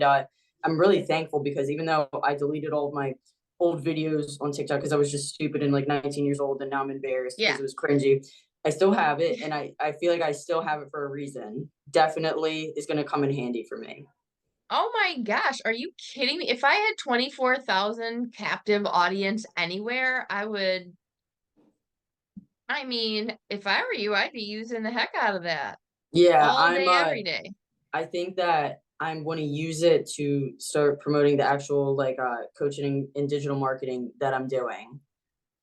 And I'm really thankful because even though I deleted all of my old videos on TikTok because I was just stupid and like 19 years old, and now I'm embarrassed because Yeah. it was cringy. I still have it, and I feel like I still have it for a reason. Definitely is going to come in handy for me. Oh my gosh, are you kidding me? If I had 24,000 captive audience anywhere, I mean, if I were you, I'd be using the heck out of that Yeah, all day, every day. I think that I'm going to use it to start promoting the actual like coaching and digital marketing that I'm doing.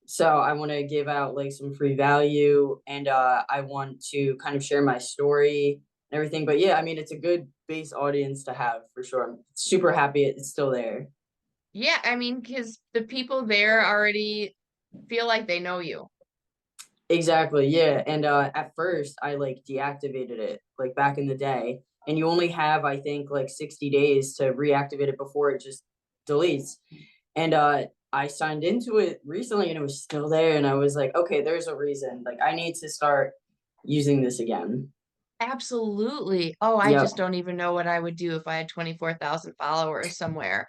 So I want to give out like some free value, and I want to kind of share my story and everything. But yeah, I mean, it's a good base audience to have for sure. I'm super happy it's still there. Yeah, I mean, because the people there already feel like they know you. Exactly. Yeah. And at first I like deactivated it like back in the day. And you only have, I think, like 60 days to reactivate it before it just deletes. And I signed into it recently and it was still there. And I was like, okay, there's a reason. Like I need to start using this again. Absolutely. Oh, I Yep. just don't even know what I would do if I had 24,000 followers somewhere.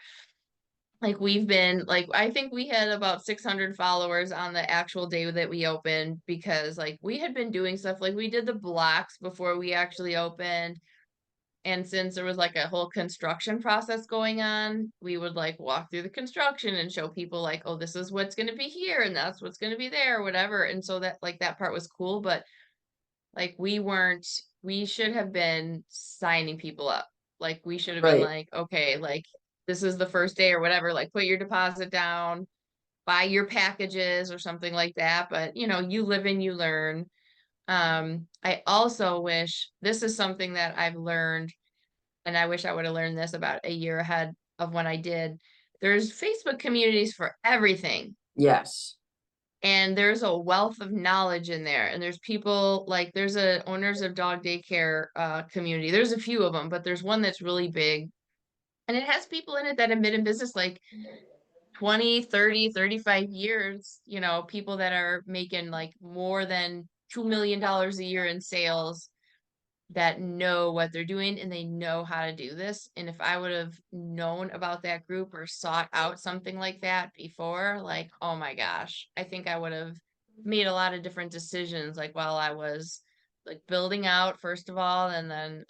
Like we've been like I think we had about 600 followers on the actual day that we opened because like we had been doing stuff like we did the blocks before we actually opened. And since there was like a whole construction process going on, we would like walk through the construction and show people like, oh, this is what's going to be here and that's what's going to be there, or whatever. And so that like that part was cool, but like we should have been signing people up. Like we should have been Right. like, okay, like this is the first day or whatever, like put your deposit down, buy your packages or something like that. But you live and you learn. I also wish this is something that I've learned, and I wish I would have learned this about a year ahead of when I did. There's Facebook communities for everything. Yes. And there's a wealth of knowledge in there, and there's people like there's a owners of dog daycare community. There's a few of them, but there's one that's really big, and it has people in it that have been in business like 20, 30, 35 years, people that are making like more than $2 million a year in sales, that know what they're doing and they know how to do this. And if I would have known about that group or sought out something like that before, like, oh my gosh, I think I would have made a lot of different decisions, like while I was like building out, first of all, and then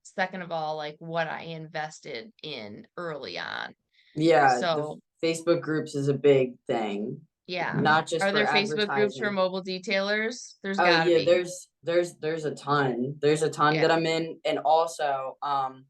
second of all, like what I invested in early on. Yeah. The So Facebook groups is a big thing, yeah. not just Are for there Facebook groups for advertising. mobile detailers? There's Oh gotta yeah, be. there's a ton. There's a ton that Yeah. I'm in, and also on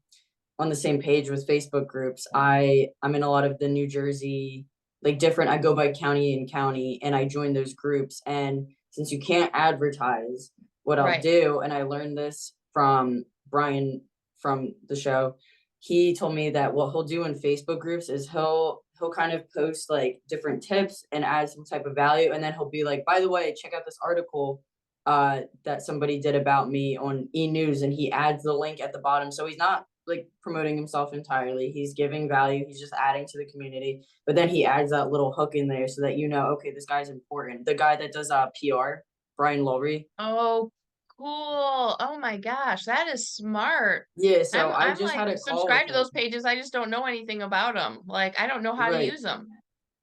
the same page with Facebook groups. I'm in a lot of the New Jersey, like different. I go by county and county, and I join those groups. And since you can't advertise, what I'll Right. do, and I learned this from Brian from the show. He told me that what he'll do in Facebook groups is he'll kind of post like different tips and add some type of value, and then he'll be like, by the way, check out this article that somebody did about me on e-news, and he adds the link at the bottom. So he's not like promoting himself entirely. He's giving value. He's just adding to the community. But then he adds that little hook in there so that okay, this guy's important. The guy that does PR, Brian Lowry. Oh, cool. Oh my gosh, that is smart. Yeah, I'm so I I'm just had like a call with subscribed to those him. pages. I just don't know anything about them. Like I don't know how to Right. use them.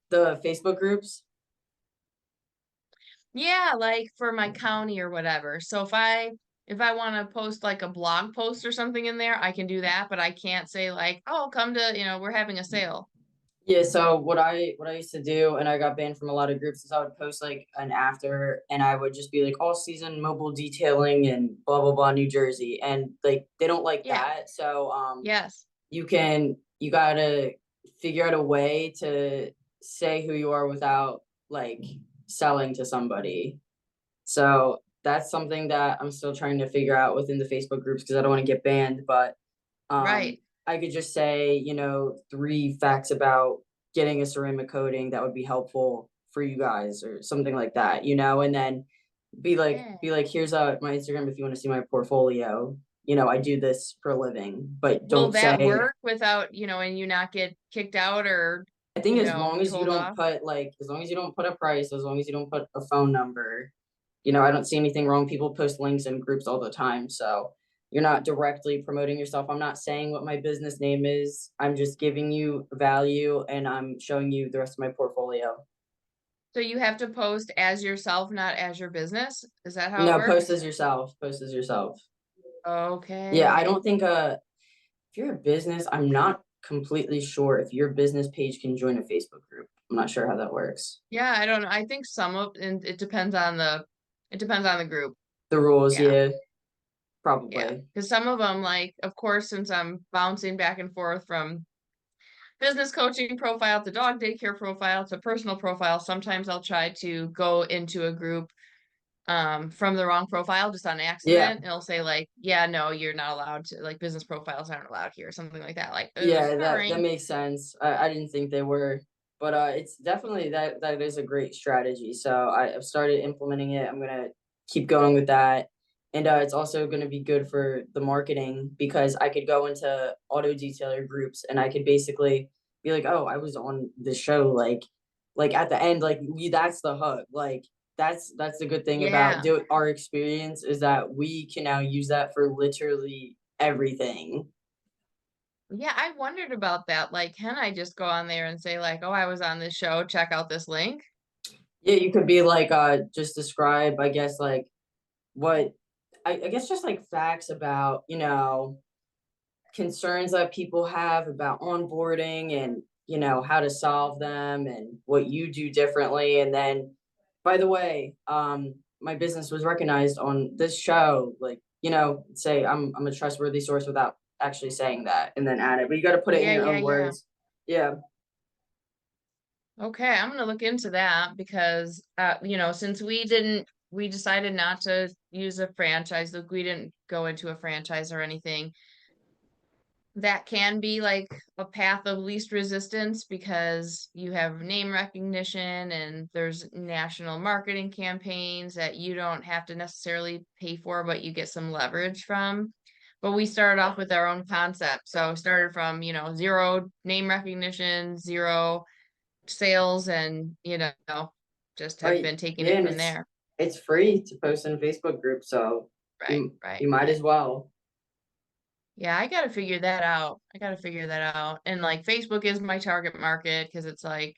The Facebook groups. Yeah, like for my county or whatever. So if I want to post like a blog post or something in there, I can do that, but I can't say like, "Oh, come to, we're having a sale." Yeah, so what I used to do, and I got banned from a lot of groups, is I would post like an after, and I would just be like all season mobile detailing and blah blah blah New Jersey, and like they don't like Yeah. that. So Yes. you gotta figure out a way to say who you are without like selling to somebody. So that's something that I'm still trying to figure out within the Facebook groups because I don't want to get banned, but Right. I could just say, 3 facts about getting a ceramic coating that would be helpful for you guys or something like that, and then Yeah. be like, here's my Instagram if you want to see my portfolio. I do this for a living, but Will don't that say. work without, and you not get kicked out or, I think told off? as long as you don't put a price, as long as you don't put a phone number, I don't see anything wrong. People post links in groups all the time, so you're not directly promoting yourself. I'm not saying what my business name is. I'm just giving you value and I'm showing you the rest of my portfolio. So you have to post as yourself, not as your business? Is that how it No, post works? as yourself. Post as yourself. Yeah, I Okay. don't think if you're a business, I'm not completely sure if your business page can join a Facebook group. I'm not sure how that works. Yeah, I don't know. I think and it depends on the group. The rules, Yeah. yeah, Yeah. probably. Because some of them, like, of course, since I'm bouncing back and forth from business coaching profile to dog daycare profile to personal profile, sometimes I'll try to go into a group from the wrong profile just on Yeah, accident. It'll say like, yeah, no, you're not allowed to, like, business profiles aren't allowed here, something like that. Like, yeah, all that right. makes sense. I didn't think they were, but it's definitely that is a great strategy. So I've started implementing it. I'm gonna keep going with that, and it's also gonna be good for the marketing because I could go into auto detailer groups and I could basically be like, oh, I was on the show, like at the end, like that's the hook, like that's the good thing about Yeah. do our experience is that we can now use that for literally everything. Yeah, I wondered about that. Like, can I just go on there and say like, oh, I was on this show, check out this link? Yeah, you could be like, just describe, I guess, like what I guess just like facts about, concerns that people have about onboarding and, how to solve them and what you do differently. And then, by the way, my business was recognized on this show, like, say I'm a trustworthy source without actually saying that and then add it. But you got to put it in Yeah, your yeah, own yeah. words. Yeah. Okay, I'm gonna look into that because since we decided not to use a franchise, like we didn't go into a franchise or anything. That can be like a path of least resistance because you have name recognition and there's national marketing campaigns that you don't have to necessarily pay for, but you get some leverage from. But we started off with our own concept. So started from, zero name recognition, zero sales, and, just have Right. been taking Yeah, it and from there. it's free to post in a Facebook group, so Right, you right, might right. as well. Yeah, I gotta figure that out. I gotta figure that out. And like Facebook is my target market because it's like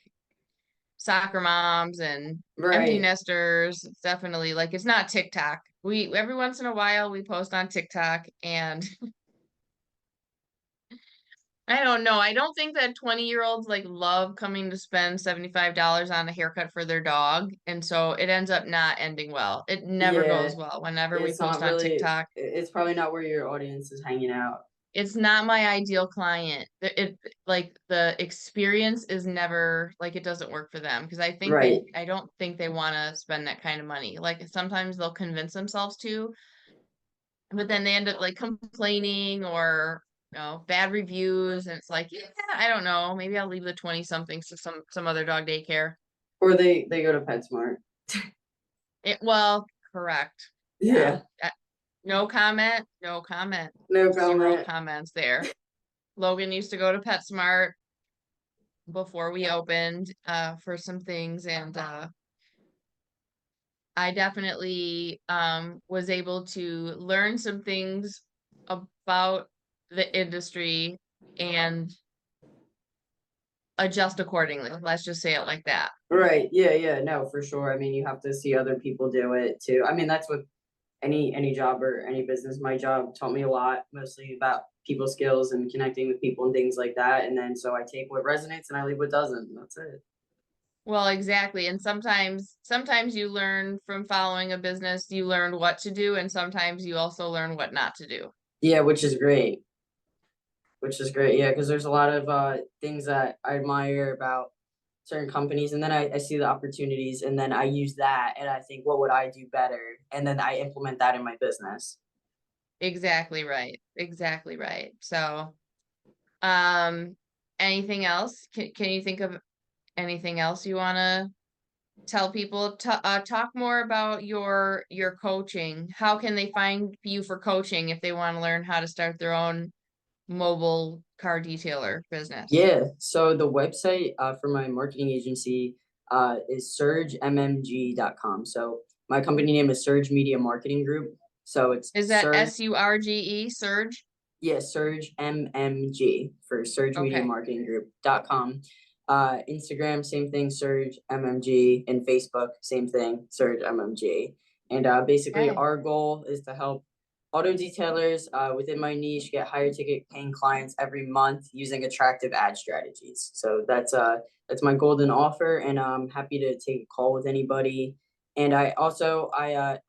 soccer moms and empty Right. nesters. It's definitely like it's not TikTok. We every once in a while we post on TikTok and I don't know. I don't think that 20-year-olds like love coming to spend $75 on a haircut for their dog. And so it ends up not ending well. It never Yeah. goes well whenever we It's not post on really TikTok. it's probably not where your audience is hanging out. It's not my ideal client. Like the experience is never like it doesn't work for them because Right. I don't think they want to spend that kind of money. Like sometimes they'll convince themselves to, but then they end up like complaining or bad reviews and it's like, yeah, I don't know, maybe I'll leave the 20 somethings to some other dog daycare. Or they go to PetSmart. Well, correct. Yeah. Yeah. No comment, no comment. No Zero comment. comments there. Logan used to go to PetSmart before we opened for some things and I definitely was able to learn some things about the industry and adjust accordingly. Let's just say it like that. Right. Yeah, yeah. No, for sure. I mean, you have to see other people do it too. I mean, that's what any job or any business. My job taught me a lot, mostly about people skills and connecting with people and things like that. And then so I take what resonates and I leave what doesn't. That's it. Well, exactly. And sometimes you learn from following a business, you learn what to do, and sometimes you also learn what not to do. Yeah, which is great. Which is great. Yeah, because there's a lot of things that I admire about certain companies, and then I see the opportunities, and then I use that, and I think, what would I do better? And then I implement that in my business. Exactly right. Exactly right. So, um, anything else? Can you think of anything else you want to tell people? Talk more about your coaching. How can they find you for coaching if they want to learn how to start their own mobile car detailer business? Yeah. So the website for my marketing agency is surgemmg.com. So my company name is Surge Media Marketing Group. So it's Is that Surge, SURGE, Surge? yeah, Surge MMG for Okay. surgeMediaMarketingGroup.com. Instagram, same thing, Surge MMG, and Facebook, same thing, Surge MMG. And basically, Okay. our goal is to help auto detailers within my niche get higher ticket paying clients every month using attractive ad strategies. So that's my golden offer, and I'm happy to take a call with anybody. And I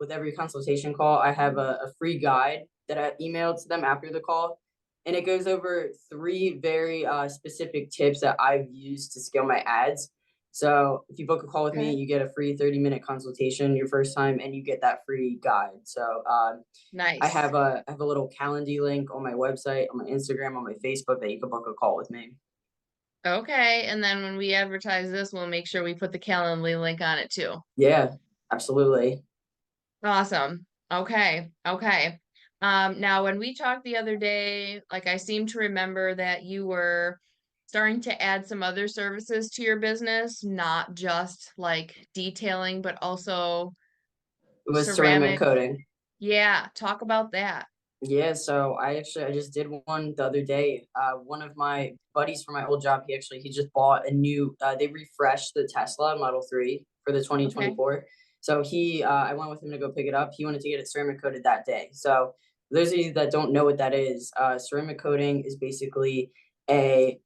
with every consultation call, I have a free guide that I emailed to them after the call, and it goes over three very specific tips that I've used to scale my ads. So if you book a call with me, Okay. you get a free 30-minute consultation your first time, and you get that free guide. So Nice. I have a little Calendly link on my website, on my Instagram, on my Facebook that you can book a call with me. Okay, and then when we advertise this, we'll make sure we put the Calendly link on it too. Yeah, absolutely. Awesome. Okay. Okay. Now when we talked the other day, like I seem to remember that you were starting to add some other services to your business, not just like detailing, but also It was ceramic ceramic. coating. Yeah, talk about that. Yeah, so I just did one the other day. One of my buddies from my old job, he just bought a new. They refreshed the Tesla Model 3 for the Okay. 2024. So I went with him to go pick it up. He wanted to get it ceramic coated that day. So for those of you that don't know what that is, ceramic coating is basically a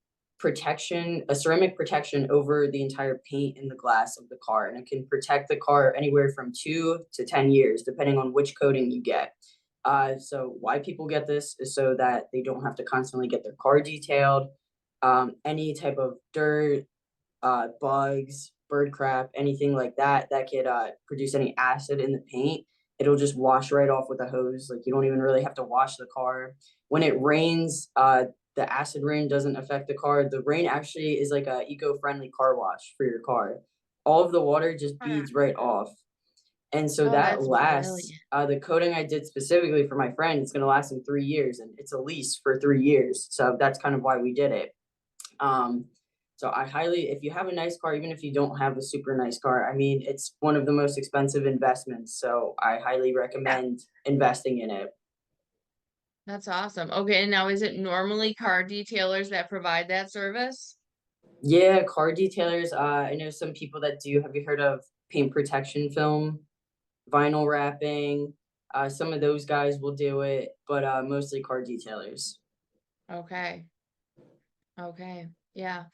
a ceramic protection over the entire paint in the glass of the car, and it can protect the car anywhere from 2 to 10 years, depending on which coating you get. So why people get this is so that they don't have to constantly get their car detailed. Any type of dirt, bugs, bird crap, anything like that that could produce any acid in the paint, it'll just wash right off with a hose. Like you don't even really have to wash the car. When it rains, the acid rain doesn't affect the car. The rain actually is like a eco-friendly car wash for your car. All of the water just Ah, beads right off, and so oh, that that's brilliant. lasts. The coating I did specifically for my friend, it's going to last him 3 years, and it's a lease for 3 years. So that's kind of why we did it. Um, so if you have a nice car, even if you don't have a super nice car, I mean, it's one of the most expensive investments. So I highly Yeah, recommend investing in it. that's awesome. Okay, and now is it normally car detailers that provide that service? Yeah, car detailers. I know some people that do. Have you heard of paint protection film, vinyl wrapping? Some of those guys will do it, but mostly car detailers. Okay. Okay. Yeah.